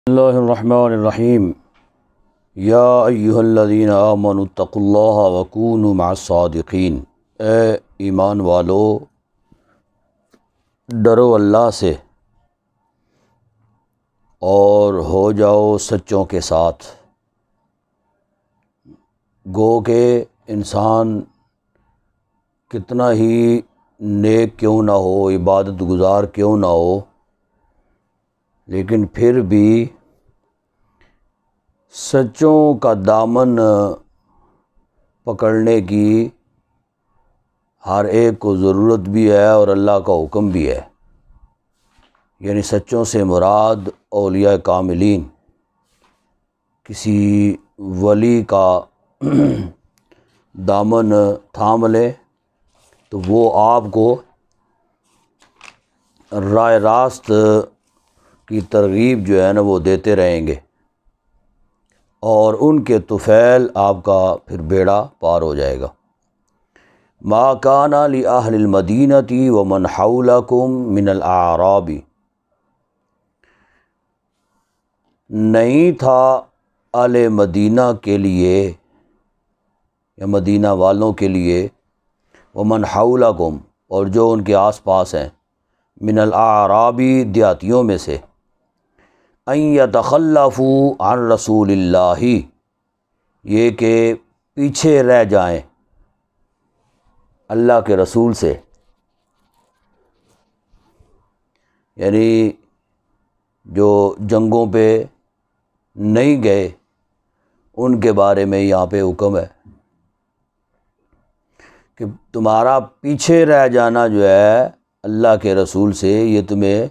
اللہ الرحمن الرحیم یا ایہا الذین آمنوا اتقوا اللہ وکونوا مع الصادقین۔ اے ایمان والو، ڈرو اللہ سے اور ہو جاؤ سچوں کے ساتھ۔ گو کہ انسان کتنا ہی نیک کیوں نہ ہو، عبادت گزار کیوں نہ ہو، لیکن پھر بھی سچوں کا دامن پکڑنے کی ہر ایک کو ضرورت بھی ہے اور اللہ کا حکم بھی ہے۔ یعنی سچوں سے مراد اولیاء کاملین، کسی ولی کا دامن تھام لے تو وہ آپ کو راہ راست کی ترغیب جو ہے نا وہ دیتے رہیں گے، اور ان کے طفیل آپ کا پھر بیڑا پار ہو جائے گا۔ ما کان لأہل المدینۃ ومن حولکم من الاعراب، نہیں تھا اہل مدینہ کے لیے یا مدینہ والوں کے لیے، ومن حولکم اور جو ان کے آس پاس ہیں، من الاعراب دیہاتیوں میں سے، ان یتخلفوا عن رسول اللہ، یہ کہ پیچھے رہ جائیں اللہ کے رسول سے۔ یعنی جو جنگوں پہ نہیں گئے ان کے بارے میں یہاں پہ حکم ہے کہ تمہارا پیچھے رہ جانا جو ہے اللہ کے رسول سے، یہ تمہیں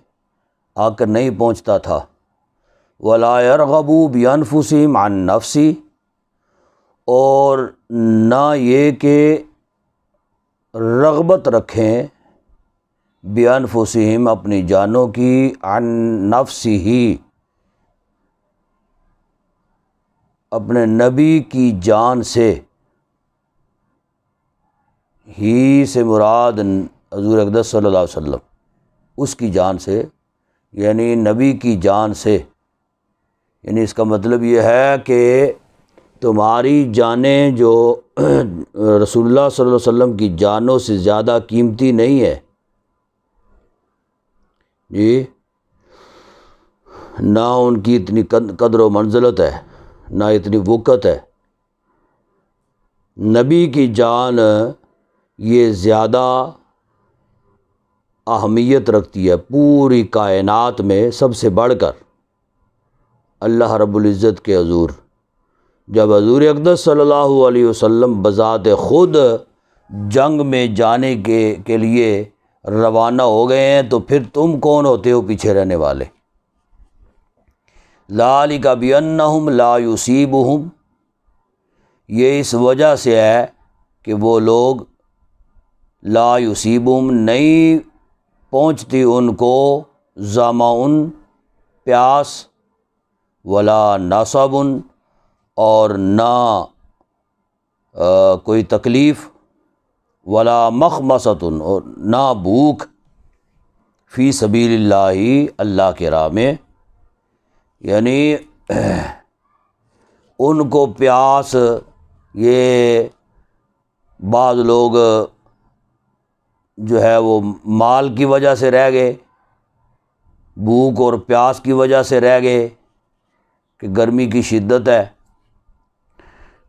آ کر نہیں پہنچتا تھا۔ وَلَا يَرْغَبُوا بِأَنفُسِهِمْ عَن نَفْسِ، اور نہ یہ کہ رغبت رکھیں بِأَنفُسِهِمْ اپنی جانوں کی، عن نَفْسِهِ اپنے نبی کی جان سے، ہی سے مراد حضور اقدس صلی اللہ علیہ وسلم، اس کی جان سے، یعنی نبی کی جان سے۔ یعنی اس کا مطلب یہ ہے کہ تمہاری جانیں جو رسول اللہ صلی اللہ علیہ وسلم کی جانوں سے زیادہ قیمتی نہیں ہے جی، نہ ان کی اتنی قدر و منزلت ہے، نہ اتنی وقت ہے۔ نبی کی جان یہ زیادہ اہمیت رکھتی ہے پوری کائنات میں، سب سے بڑھ کر اللہ رب العزت کے حضور۔ جب حضور اقدس صلی اللہ علیہ وسلم بذات خود جنگ میں جانے کے لیے روانہ ہو گئے ہیں تو پھر تم کون ہوتے ہو پیچھے رہنے والے؟ ذالک بانہم لا یصیبہم، یہ اس وجہ سے ہے کہ وہ لوگ لا یصیبہم نہیں پہنچتی ان کو، ظمأ پیاس، ولا نصب اور نہ کوئی تکلیف، ولا مخمصۃ اور نہ بھوک، فی سبیل اللہ اللہ کے راہ میں۔ یعنی ان کو پیاس، یہ بعض لوگ جو ہے وہ مال کی وجہ سے رہ گئے، بھوک اور پیاس کی وجہ سے رہ گئے کہ گرمی کی شدت ہے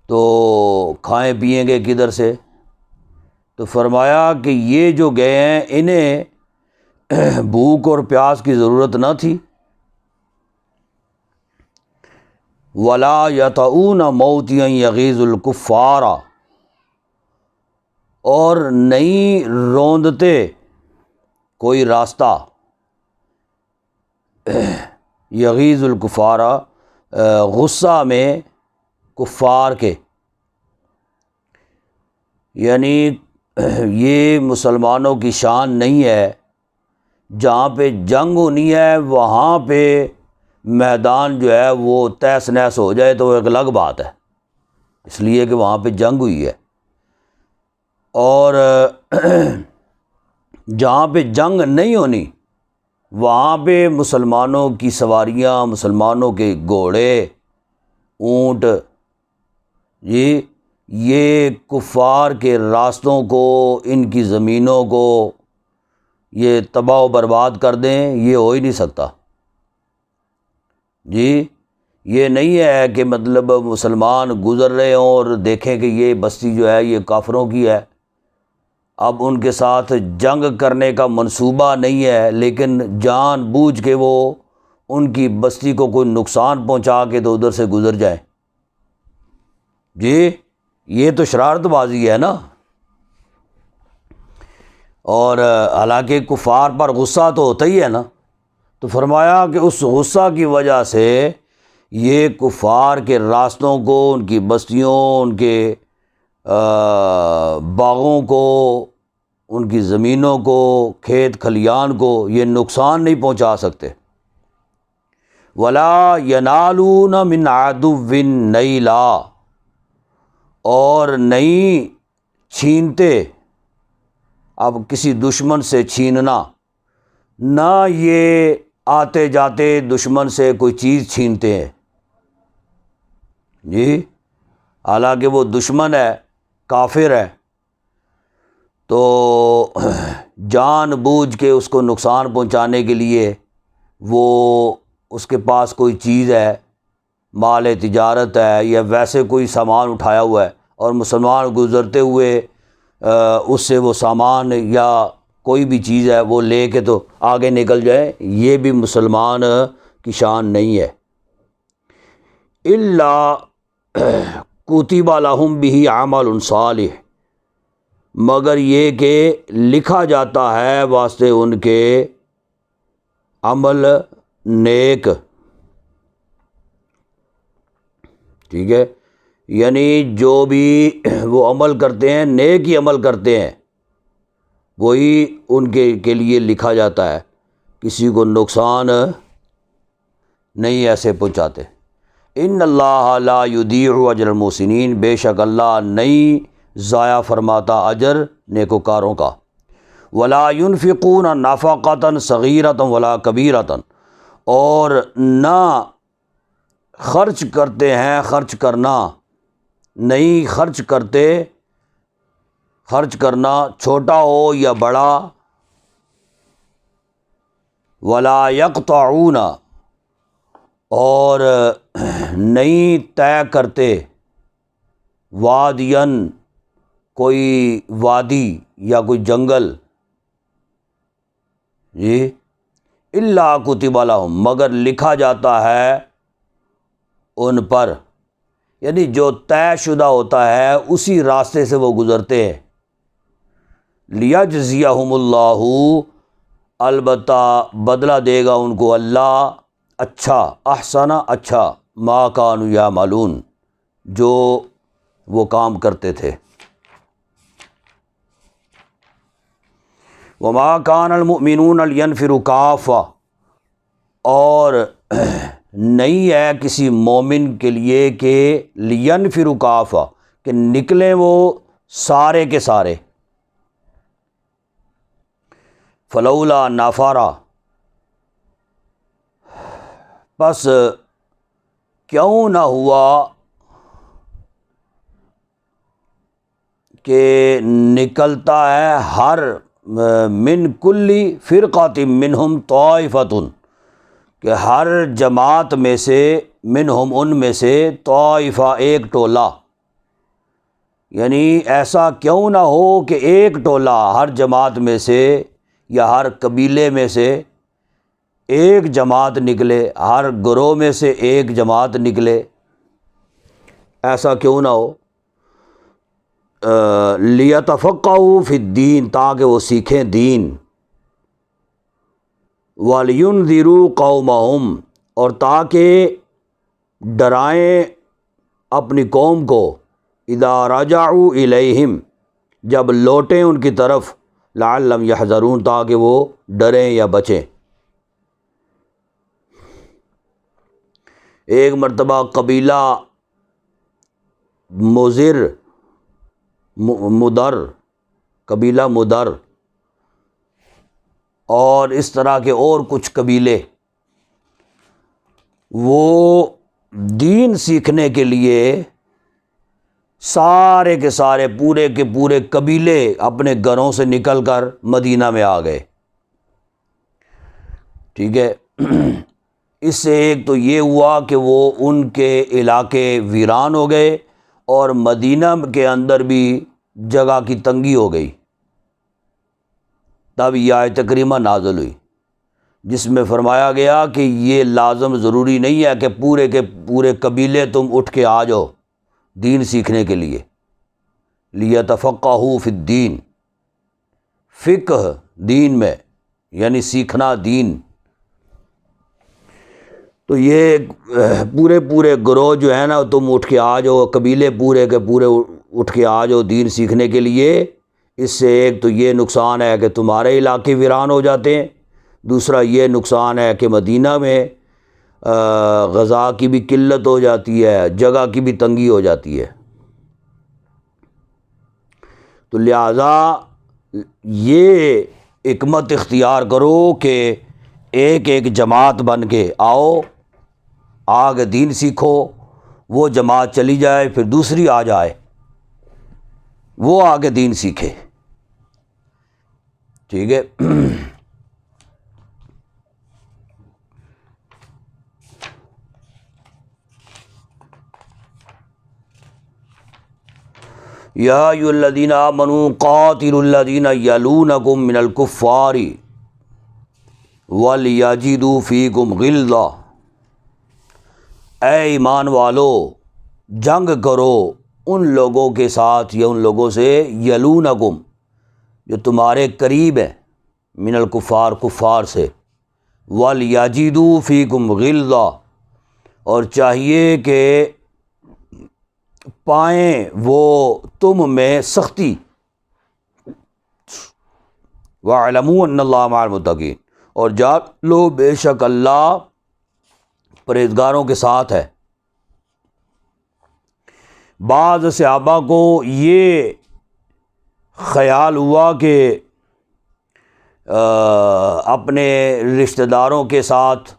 تو کھائیں پئیں گے کدھر سے؟ تو فرمایا کہ یہ جو گئے ہیں انہیں بھوک اور پیاس کی ضرورت نہ تھی۔ وَلَا يَطَؤُونَ مَوْطِئًا يَغِيظُ الْكُفَّارَ، اور نہیں روندتے کوئی راستہ، یغیظ الکفار غصہ میں کفار کے، یعنی یہ مسلمانوں کی شان نہیں ہے، جہاں پہ جنگ ہونی ہے وہاں پہ میدان جو ہے وہ تہس نہس ہو جائے تو وہ ایک الگ بات ہے، اس لیے کہ وہاں پہ جنگ ہوئی ہے۔ اور جہاں پہ جنگ نہیں ہونی وہاں پہ مسلمانوں کی سواریاں، مسلمانوں کے گھوڑے، اونٹ، یہ کفار کے راستوں کو، ان کی زمینوں کو یہ تباہ و برباد کر دیں، یہ ہو ہی نہیں سکتا۔ جی یہ نہیں ہے کہ مطلب مسلمان گزر رہے ہوں اور دیکھیں کہ یہ بستی جو ہے یہ کافروں کی ہے، اب ان کے ساتھ جنگ کرنے کا منصوبہ نہیں ہے، لیکن جان بوجھ کے وہ ان کی بستی کو کوئی نقصان پہنچا کے تو ادھر سے گزر جائیں۔ جی یہ تو شرارت بازی ہے نا۔ اور حالانکہ کفار پر غصہ تو ہوتا ہی ہے نا، تو فرمایا کہ اس غصہ کی وجہ سے یہ کفار کے راستوں کو، ان کی بستیوں، ان کے باغوں کو، ان کی زمینوں کو، کھیت کھلیان کو یہ نقصان نہیں پہنچا سکتے۔ وَلَا يَنَالُونَ مِنْ عَدُوٍّ نَيْلًا، اور نہیں چھینتے، اب کسی دشمن سے چھیننا، نہ یہ آتے جاتے دشمن سے کوئی چیز چھینتے ہیں۔ جی حالانکہ وہ دشمن ہے، کافر ہے، تو جان بوجھ کے اس کو نقصان پہنچانے کے لیے وہ اس کے پاس کوئی چیز ہے، مال تجارت ہے یا ویسے کوئی سامان اٹھایا ہوا ہے، اور مسلمان گزرتے ہوئے اس سے وہ سامان یا کوئی بھی چیز ہے وہ لے کے تو آگے نکل جائے، یہ بھی مسلمان کی شان نہیں ہے۔ الا کتب لہم بہ عمل صالح، مگر یہ کہ لکھا جاتا ہے واسطے ان کے عمل نیک، ٹھیک ہے، یعنی جو بھی وہ عمل کرتے ہیں، نیک ہی عمل کرتے ہیں، وہی ان کے لیے لکھا جاتا ہے، کسی کو نقصان نہیں ایسے پہنچاتے۔ ان اللہ لا یضیع اجر المحسنین، بے شک اللہ نہیں ضائع فرماتا اجر نیکوکاروں کا۔ ولا ينفقون نفقة صغیرة ولا کبیرة، اور نہ خرچ کرتے ہیں، خرچ کرنا نہیں خرچ کرتے، خرچ کرنا چھوٹا ہو یا بڑا۔ ولا یقطعون، اور نہیں طے کرتے، وادین کوئی وادی یا کوئی جنگل، جی الا کتب لہم، مگر لکھا جاتا ہے ان پر، یعنی جو طے شدہ ہوتا ہے اسی راستے سے وہ گزرتے ہیں۔ لیجزیہم اللہ، البتہ بدلہ دے گا ان کو اللہ اچھا، احسن اچھا، ما کانوا یعملون، جو وہ کام کرتے تھے۔ وما کان المؤمنون لینفروا کافہ، اور نہیں ہے کسی مومن کے لیے کہ لینفروا کافہ، کہ نکلیں وہ سارے کے سارے۔ فلولا نفرا، بس کیوں نہ ہوا کہ نکلتا ہے ہر من کلی فرقۃ منہم طائفۃ، کہ ہر جماعت میں سے، منہم ان میں سے، طائفہ ایک ٹولہ، یعنی ایسا کیوں نہ ہو کہ ایک ٹولہ ہر جماعت میں سے یا ہر قبیلے میں سے ایک جماعت نکلے، ہر گروہ میں سے ایک جماعت نکلے، ایسا کیوں نہ ہو۔ لیتفقہوا فی الدین، تاکہ وہ سیکھیں دین۔ وَلْيُنذِرُوا قَوْمَهُمْ، اور تاکہ ڈرائیں اپنی قوم کو، اذا رجعوا الیہم، جب لوٹیں ان کی طرف، لعلہم یحذرون، تاکہ وہ ڈریں یا بچیں۔ ایک مرتبہ قبیلہ مدر، قبیلہ مدر، اور اس طرح کے اور کچھ قبیلے وہ دین سیکھنے کے لیے سارے کے سارے پورے کے پورے قبیلے اپنے گھروں سے نکل کر مدینہ میں آ گئے. ٹھیک ہے. اس سے ایک تو یہ ہوا کہ وہ ان کے علاقے ویران ہو گئے اور مدینہ کے اندر بھی جگہ کی تنگی ہو گئی. تب یہ آیت کریمہ نازل ہوئی جس میں فرمایا گیا کہ یہ لازم ضروری نہیں ہے کہ پورے کے پورے قبیلے تم اٹھ کے آ جاؤ دین سیکھنے کے لیے. لیتفقہوا فی الدین، فقہ دین میں یعنی سیکھنا دین. تو یہ پورے پورے گروہ جو ہے نا تم اٹھ کے آ جاؤ، قبیلے پورے کے پورے اٹھ کے آ جاؤ دین سیکھنے کے لیے. اس سے ایک تو یہ نقصان ہے کہ تمہارے علاقے ویران ہو جاتے ہیں، دوسرا یہ نقصان ہے کہ مدینہ میں غذا کی بھی قلت ہو جاتی ہے، جگہ کی بھی تنگی ہو جاتی ہے. تو لہٰذا یہ حکمت اختیار کرو کہ ایک ایک جماعت بن کے آؤ، آگے دین سیکھو. وہ جماعت چلی جائے پھر دوسری آ جائے، وہ آگے دین سیکھے. ٹھیک ہے. یا ایھا الذین آمنوا قاتلوا الذین یلونکم من الکفار ولیجدوا فیکم غلظہ. اے ایمان والو، جنگ کرو ان لوگوں کے ساتھ یا ان لوگوں سے یلونکم جو تمہارے قریب ہیں، من الکفار کفار سے، ولیجدوا فیکم غلظہ اور چاہیے کہ پائیں وہ تم میں سختی. وَاعْلَمُوا أَنَّ اللَّهَ مَعَ الْمُتَّقِينَ اور جان لو بے شک اللہ پرہیزگاروں کے ساتھ ہے. بعض صحابہ کو یہ خیال ہوا کہ اپنے رشتہ داروں کے ساتھ،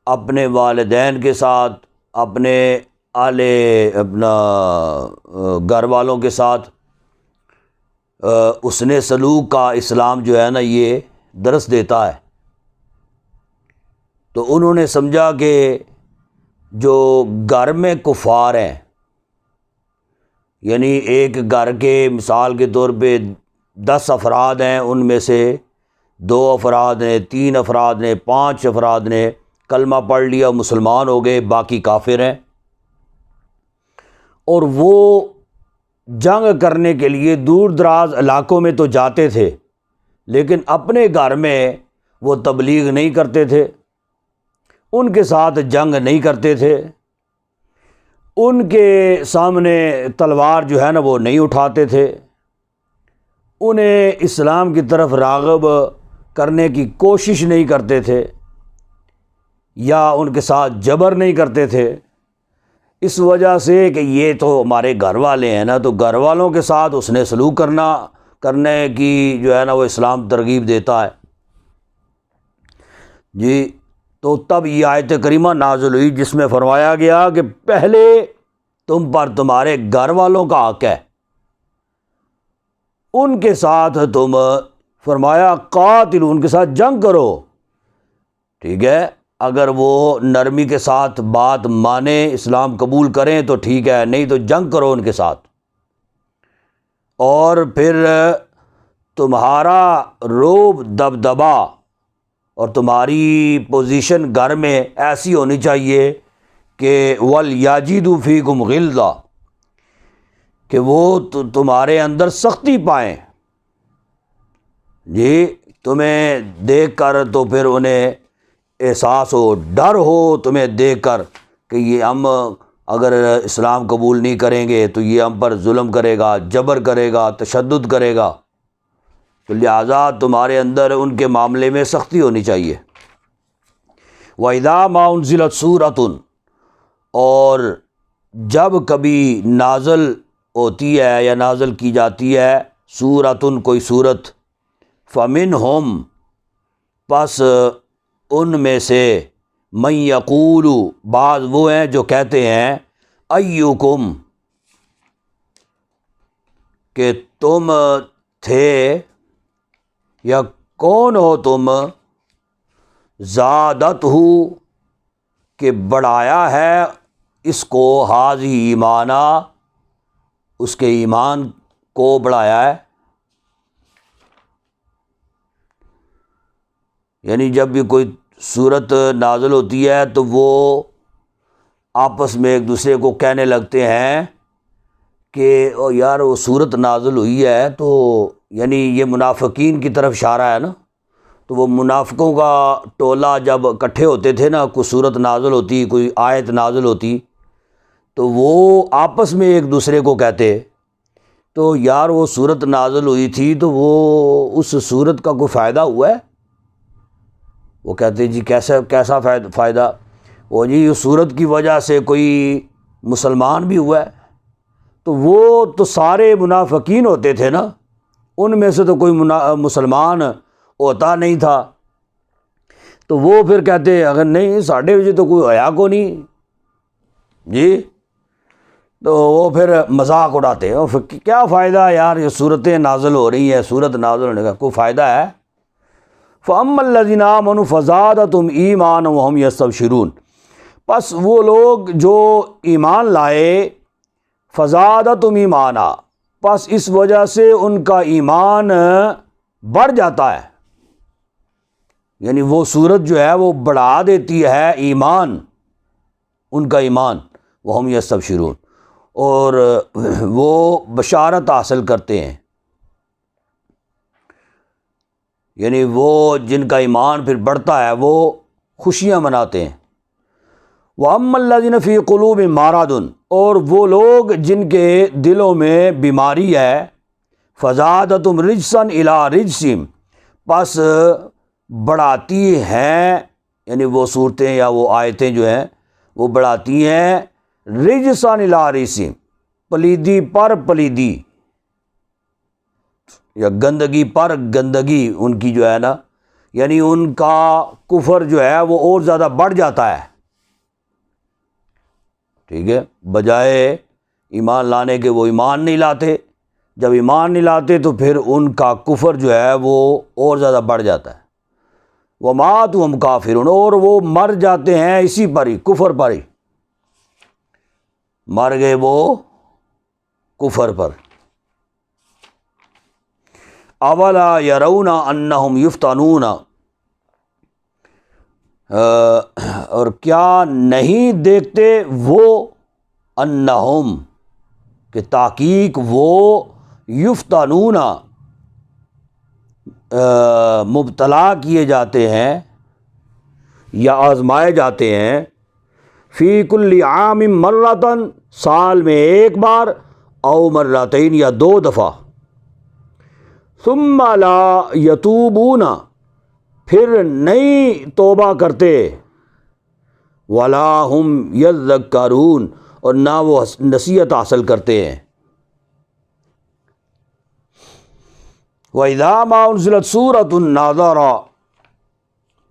اپنے والدین کے ساتھ، اپنے اپنا گھر والوں کے ساتھ حسن سلوک کا اسلام جو ہے نا یہ درس دیتا ہے. تو انہوں نے سمجھا کہ جو گھر میں کفار ہیں، یعنی ایک گھر کے مثال کے طور پہ 10 افراد ہیں، ان میں سے 2 افراد نے، 3 افراد نے، 5 افراد نے کلمہ پڑھ لیا، مسلمان ہو گئے، باقی کافر ہیں. اور وہ جنگ کرنے کے لیے دور دراز علاقوں میں تو جاتے تھے، لیکن اپنے گھر میں وہ تبلیغ نہیں کرتے تھے، ان کے ساتھ جنگ نہیں کرتے تھے، ان کے سامنے تلوار جو ہے نا وہ نہیں اٹھاتے تھے، انہیں اسلام کی طرف راغب کرنے کی کوشش نہیں کرتے تھے، یا ان کے ساتھ جبر نہیں کرتے تھے. اس وجہ سے کہ یہ تو ہمارے گھر والے ہیں نا، تو گھر والوں کے ساتھ حسن سلوک کرنے کی جو ہے نا وہ اسلام ترغیب دیتا ہے. جی تو تب یہ آیت کریمہ نازل ہوئی جس میں فرمایا گیا کہ پہلے تم پر تمہارے گھر والوں کا حق ہے، ان کے ساتھ تم فرمایا قاتل، ان کے ساتھ جنگ کرو. ٹھیک ہے، اگر وہ نرمی کے ساتھ بات مانیں، اسلام قبول کریں تو ٹھیک ہے، نہیں تو جنگ کرو ان کے ساتھ. اور پھر تمہارا رعب دبدبا اور تمہاری پوزیشن گھر میں ایسی ہونی چاہیے کہ وَلْيَجِدُوا فِيكُمْ غِلظَةً، کہ وہ تمہارے اندر سختی پائیں. جی تمہیں دیکھ کر تو پھر انہیں احساس ہو، ڈر ہو تمہیں دیکھ کر کہ یہ ہم اگر اسلام قبول نہیں کریں گے تو یہ ہم پر ظلم کرے گا، جبر کرے گا، تشدد کرے گا. تو لہٰذا تمہارے اندر ان کے معاملے میں سختی ہونی چاہیے. وَإِذَا مَا أُنزِلَتْ سُورَةٌ اور جب کبھی نازل ہوتی ہے یا نازل کی جاتی ہے سورۃ کوئی سورت، فمنہم پس ان میں سے من یقول بعض وہ ہیں جو کہتے ہیں ایکم کہ تم تھے یا کون ہو تم زادت ہو کہ بڑھایا ہے اس کو حاضی ایمانہ اس کے ایمان کو بڑھایا ہے. یعنی جب بھی کوئی صورت نازل ہوتی ہے تو وہ آپس میں ایک دوسرے کو کہنے لگتے ہیں کہ او یار وہ صورت نازل ہوئی ہے تو یعنی یہ منافقین کی طرف اشارہ ہے نا. تو وہ منافقوں کا ٹولہ جب اکٹھے ہوتے تھے نا، کوئی صورت نازل ہوتی، کوئی آیت نازل ہوتی، تو وہ آپس میں ایک دوسرے کو کہتے تو یار وہ صورت نازل ہوئی تھی تو وہ اس صورت کا کوئی فائدہ ہوا ہے؟ وہ کہتے جی کیسا فائدہ؟ وہ جی اس صورت کی وجہ سے کوئی مسلمان بھی ہوا ہے. تو وہ تو سارے منافقین ہوتے تھے نا، ان میں سے تو کوئی مسلمان ہوتا نہیں تھا. تو وہ پھر کہتے اگر نہیں ساڈے وچ تو کوئی ہویا کو نہیں جی، تو وہ پھر مذاق اڑاتے ہیں. پھر کیا فائدہ یار، یہ صورتیں نازل ہو رہی ہیں، صورت نازل ہونے کا کوئی فائدہ ہے؟ فَأَمَّا الَّذِينَ آمَنُوا فَزَادَتْهُمْ إِيمَانًا وَهُمْ يَسْتَبْشِرُونَ پس وہ لوگ جو ایمان لائے فزادتہم ایمانا پس اس وجہ سے ان کا ایمان بڑھ جاتا ہے. یعنی وہ صورت جو ہے وہ بڑھا دیتی ہے ایمان، ان کا ایمان. وہم یستبشرون اور وہ بشارت حاصل کرتے ہیں، یعنی وہ جن کا ایمان پھر بڑھتا ہے وہ خوشیاں مناتے ہیں. وَأَمَّا الَّذِينَ فِي قُلُوبِهِم مَرَضٌ اور وہ لوگ جن کے دلوں میں بیماری ہے فَزَادَتْهُمْ رِجْسًا إِلَىٰ رِجْسِهِمْ پس بڑھاتی ہیں، یعنی وہ صورتیں یا وہ آیتیں جو ہیں وہ بڑھاتی ہیں رِجْسًا إِلَىٰ رِجْسِهِمْ پلیدی پر پلیدی یا گندگی پر گندگی ان کی جو ہے نا، یعنی ان کا کفر جو ہے وہ اور زیادہ بڑھ جاتا ہے. ٹھیک ہے، بجائے ایمان لانے کے وہ ایمان نہیں لاتے، جب ایمان نہیں لاتے تو پھر ان کا کفر جو ہے وہ اور زیادہ بڑھ جاتا ہے. وَمَاتُوا وَهُمْ كَافِرُونَ اور وہ مر جاتے ہیں اسی پر ہی، کفر پر ہی مر گئے وہ کفر پر. اولا یرون انہم یفتنون اور کیا نہیں دیکھتے وہ انہم کہ تحقیق وہ یفتنون مبتلا کیے جاتے ہیں یا آزمائے جاتے ہیں فی کل عام مرتن سال میں ایک بار او مرتین یا 2 دفعہ ثم لا یتوبون پھر نہیں توبہ کرتے ولا ہم یذکرون اور نہ وہ نصیحت حاصل کرتے ہیں. وَإِذَا مَا أُنزِلَتْ سُورَةٌ نَظَرَ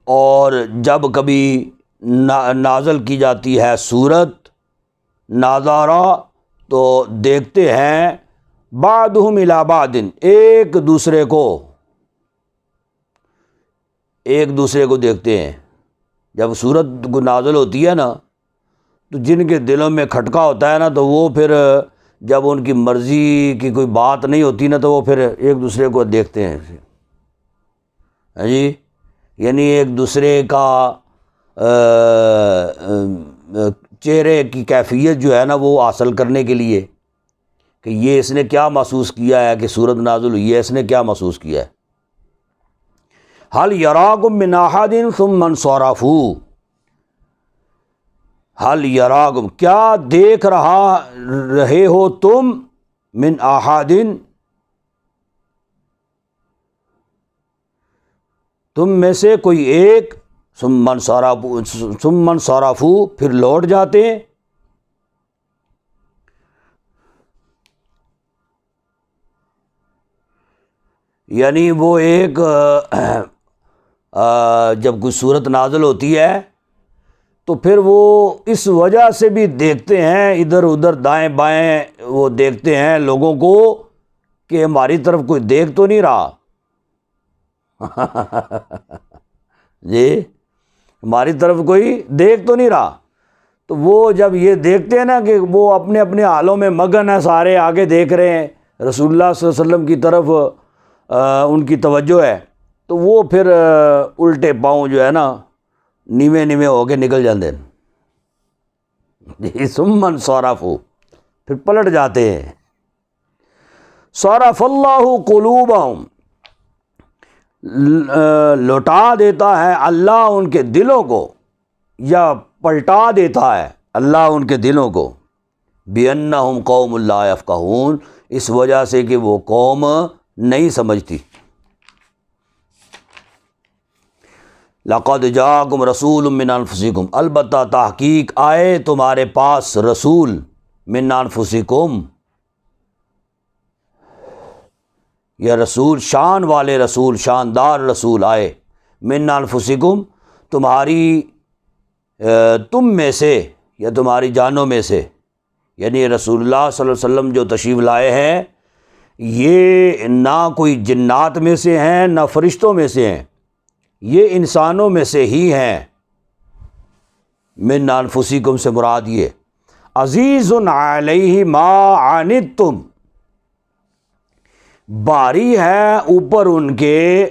اور جب کبھی نازل کی جاتی ہے سورت نظرا تو دیکھتے ہیں بعضهم الی بعض ایک دوسرے کو دیکھتے ہیں. جب سورت کو نازل ہوتی ہے نا تو جن کے دلوں میں کھٹکا ہوتا ہے نا تو وہ پھر جب ان کی مرضی کی کوئی بات نہیں ہوتی نا تو وہ پھر ایک دوسرے کو دیکھتے ہیں جی، یعنی ایک دوسرے کا چہرے کی کیفیت جو ہے نا وہ حاصل کرنے کے لیے کہ یہ اس نے کیا محسوس کیا ہے کہ سورت نازل ہوئی ہے، اس نے کیا محسوس کیا ہے. حل یراکم من احد ثم انصرفوا حل یراکم کیا دیکھ رہے ہو تم من احد تم میں سے کوئی ایک ثم انصرفوا پھر لوٹ جاتے ہیں. یعنی وہ ایک جب کوئی صورت نازل ہوتی ہے تو پھر وہ اس وجہ سے بھی دیکھتے ہیں ادھر ادھر دائیں بائیں، وہ دیکھتے ہیں لوگوں کو کہ ہماری طرف کوئی دیکھ تو نہیں رہا جی، ہماری طرف کوئی دیکھ تو نہیں رہا۔ تو وہ جب یہ دیکھتے ہیں نا کہ وہ اپنے اپنے حالوں میں مگن ہیں، سارے آگے دیکھ رہے ہیں، رسول اللہ صلی اللہ علیہ وسلم کی طرف ان کی توجہ ہے، تو وہ پھر الٹے پاؤں جو ہے نا نیوے نیوے ہو کے نکل جاتے ہیں جی، ثم انصرفوا، پھر پلٹ جاتے ہیں۔ صرف اللہ قلوبہم، لوٹا دیتا ہے اللہ ان کے دلوں کو، یا پلٹا دیتا ہے اللہ ان کے دلوں کو، بِأَنَّهُمْ قَوْمٌ لَا يَفْقَهُونَ، اس وجہ سے کہ وہ قوم نہیں سمجھتی۔ لَقَدْ جَاءَكُمْ رَسُولٌ مِّنْ أَنفُسِكُمْ، البتہ تحقیق آئے تمہارے پاس رسول، من انفسکم، یہ رسول شان والے رسول، شاندار رسول آئے، من انفسکم، تمہاری تم میں سے یا تمہاری جانوں میں سے، یعنی رسول اللہ صلی اللہ علیہ وسلم جو تشریف لائے ہیں یہ نہ کوئی جنات میں سے ہیں نہ فرشتوں میں سے ہیں، یہ انسانوں میں سے ہی ہیں۔ من انفسکم سے مراد یہ عزیز علیہ ما عنتم، باری ہے اوپر ان کے،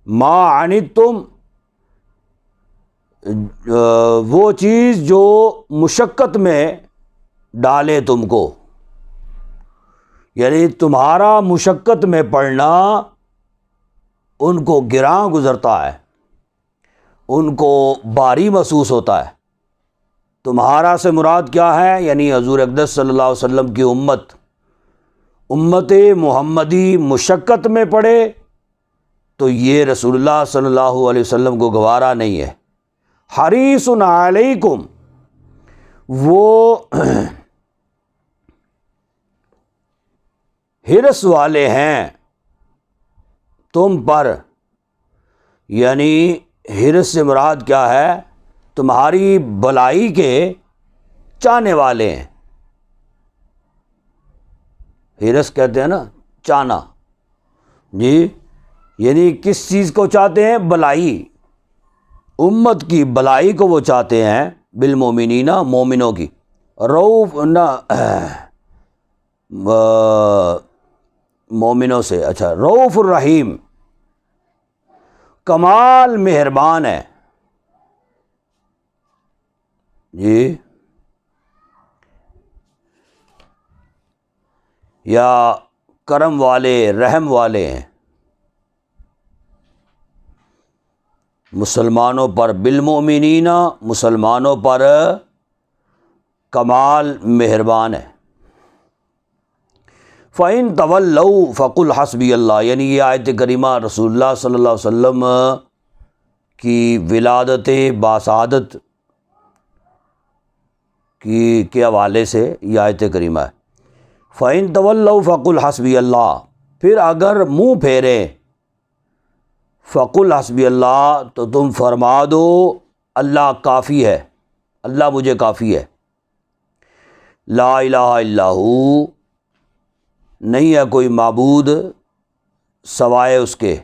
ما عنتم، وہ چیز جو مشقت میں ڈالے تم کو، یعنی تمہارا مشقت میں پڑنا ان کو گراں گزرتا ہے، ان کو باری محسوس ہوتا ہے۔ تمہارا سے مراد کیا ہے؟ یعنی حضور اقدس صلی اللہ علیہ وسلم کی امت محمدی مشقت میں پڑے تو یہ رسول اللہ صلی اللہ علیہ وسلم کو گوارا نہیں ہے۔ حریص علیکم، وہ حرص والے ہیں تم پر، یعنی حرص سے مراد کیا ہے؟ تمہاری بھلائی کے چاہنے والے ہیں۔ حرص کہتے ہیں نا چاہنا، جی، یعنی کس چیز کو چاہتے ہیں؟ بھلائی، امت کی بھلائی کو وہ چاہتے ہیں، بالمومنین، مومنوں کی، رؤوف نہ مومنوں سے، اچھا، رؤوف الرحیم، کمال مہربان ہے، جی، یا کرم والے، رحم والے ہیں مسلمانوں پر، بالمؤمنین، مسلمانوں پر کمال مہربان ہے۔ فَإِن تَوَلَّوْا فَقُلْ حَسْبِيَ اللَّهُ، یعنی یہ آیت کریمہ رسول اللہ صلی اللہ علیہ وسلم کی ولادت باسعادت کے حوالے سے یہ آیت کریمہ ہے۔ فَإِن تَوَلَّوْا فَقُلْ حَسْبِيَ اللَّهُ، پھر اگر منہ پھیرے، فَقُلْ حَسْبِيَ اللَّهُ، تو تم فرما دو اللہ کافی ہے، اللہ مجھے کافی ہے۔ لا الہ الا ہو، نہیں ہے کوئی معبود سوائے اس کے،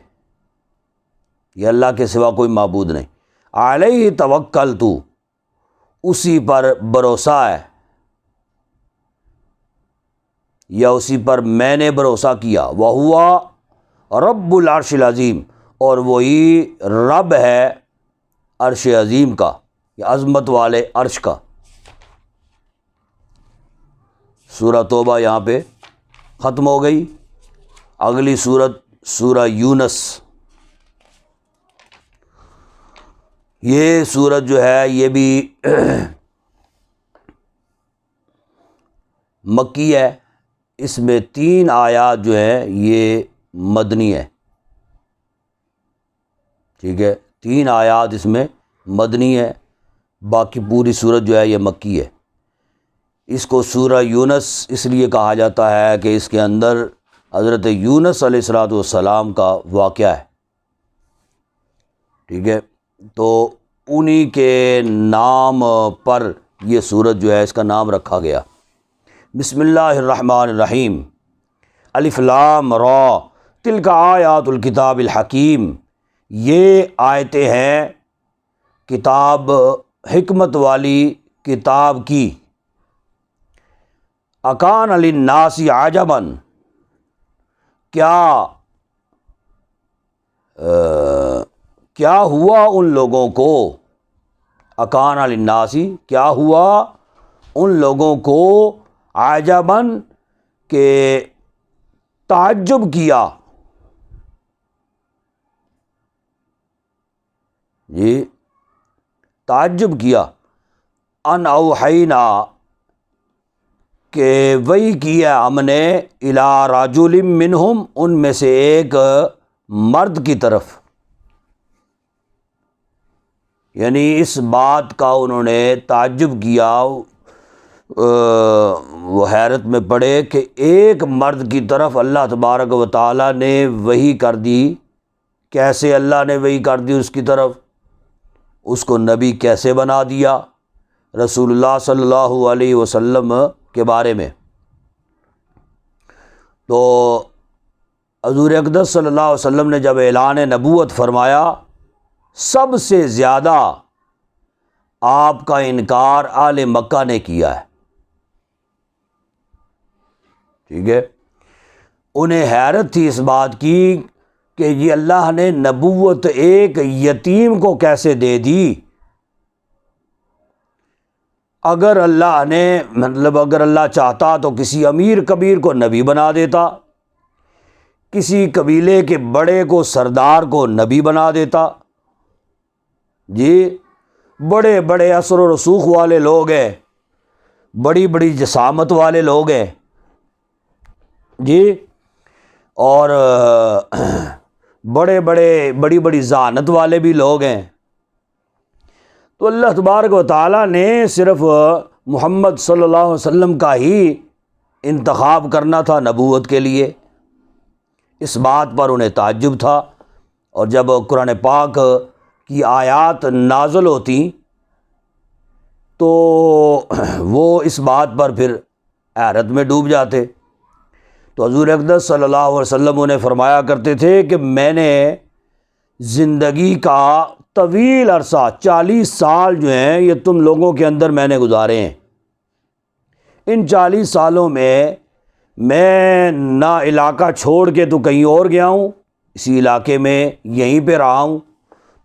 یہ اللہ کے سوا کوئی معبود نہیں۔ علیہ توکلت، اسی پر بھروسہ ہے، یا اسی پر میں نے بھروسہ کیا۔ وَهُوَ رب العرش العظیم، اور وہی رب ہے عرش عظیم کا، یا عظمت والے عرش کا۔ سورہ توبہ یہاں پہ ختم ہو گئی۔ اگلی سورت سورہ یونس، یہ سورت جو ہے یہ بھی مکی ہے، اس میں 3 آیات جو ہیں یہ مدنی ہے، ٹھیک ہے، 3 آیات اس میں مدنی ہے، باقی پوری سورت جو ہے یہ مکی ہے۔ اس کو سورہ یونس اس لیے کہا جاتا ہے کہ اس کے اندر حضرت یونس علیہ الصلوۃ والسلام کا واقعہ ہے، ٹھیک ہے۔ تو انہی کے نام پر یہ سورت جو ہے اس کا نام رکھا گیا۔ بسم اللہ الرحمن الرحیم، الف لام را تلک آیات الکتاب الحکیم، یہ آیتیں ہیں کتاب حکمت والی کتاب کی۔ اکان للناس عجبا، کیا ہوا ان لوگوں کو، اکان للناس کیا ہوا ان لوگوں کو، عجبا کہ تعجب کیا، جی تعجب کیا، ان اوحینا کہ وحی کیا ہم نے، الی رجل منہم ان میں سے ایک مرد کی طرف، یعنی اس بات کا انہوں نے تعجب کیا، وہ حیرت میں پڑے کہ ایک مرد کی طرف اللہ تبارک و تعالیٰ نے وحی کر دی۔ کیسے اللہ نے وحی کر دی اس کی طرف؟ اس کو نبی کیسے بنا دیا رسول اللہ صلی اللہ علیہ وسلم کے بارے میں؟ تو حضور اقدس صلی اللہ علیہ وسلم نے جب اعلان نبوت فرمایا، سب سے زیادہ آپ کا انکار اہل مکہ نے کیا ہے، ٹھیک ہے۔ انہیں حیرت تھی اس بات کی کہ یہ اللہ نے نبوت ایک یتیم کو کیسے دے دی؟ اگر اللہ نے اگر اللہ چاہتا تو کسی امیر کبیر کو نبی بنا دیتا، کسی قبیلے کے بڑے کو سردار کو نبی بنا دیتا، جی بڑے بڑے اثر و رسوخ والے لوگ ہیں، بڑی بڑی جسامت والے لوگ ہیں، جی اور بڑی بڑی ذہانت والے بھی لوگ ہیں۔ تو اللہ تبارک و تعالیٰ نے صرف محمد صلی اللہ علیہ وسلم کا ہی انتخاب کرنا تھا نبوت کے لیے، اس بات پر انہیں تعجب تھا۔ اور جب قرآن پاک کی آیات نازل ہوتی تو وہ اس بات پر پھر حیرت میں ڈوب جاتے۔ تو حضور اقدس صلی اللہ علیہ وسلم انہیں فرمایا کرتے تھے کہ میں نے زندگی کا طویل عرصہ 40 سال جو ہیں یہ تم لوگوں کے اندر میں نے گزارے ہیں۔ ان 40 سالوں میں نہ علاقہ چھوڑ کے تو کہیں اور گیا ہوں، اسی علاقے میں یہیں پہ رہا ہوں